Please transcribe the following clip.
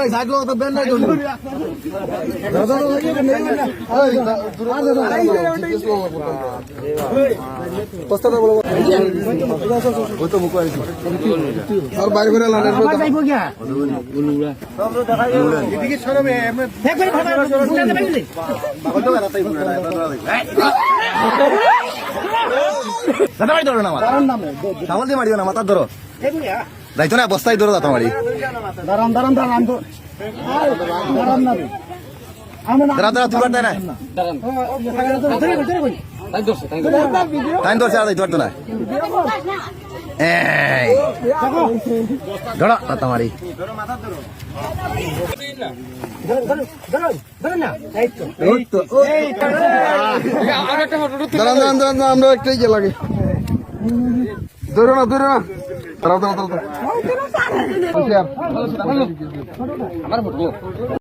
cycle তো Ben নাই তো পস্তাটা বলো ওই তো মুখ আইছি আর বাইরে করে লালের মধ্যে যাইবো কি গুলুড়া এদিকে সরবে একবারে ভাড়া বুঝাতে পারিনি বাবা তো রাতাই বুঝা দাদা ভাই ধরো না মাথা কারণ নামে সামল দিয়ে মারিও না মাথা ধরো যাইতো না বস্তায় ধরো দাঁত মারি দাঁড়ান দাঁড়ান দাঁড়ান তো দাঁড়ান না দাঁড়া দাঁড়া তুই পারতে না টাইম ধরছে আর যাইতে পারতো না এই ধরো দাঁত মারি দাঁড়ান দাঁড়ান দাঁড়ান আমরা একটাই যে লাগে ধরো না ধরো না দাঁড়াও দাঁড়াও দাঁড়াও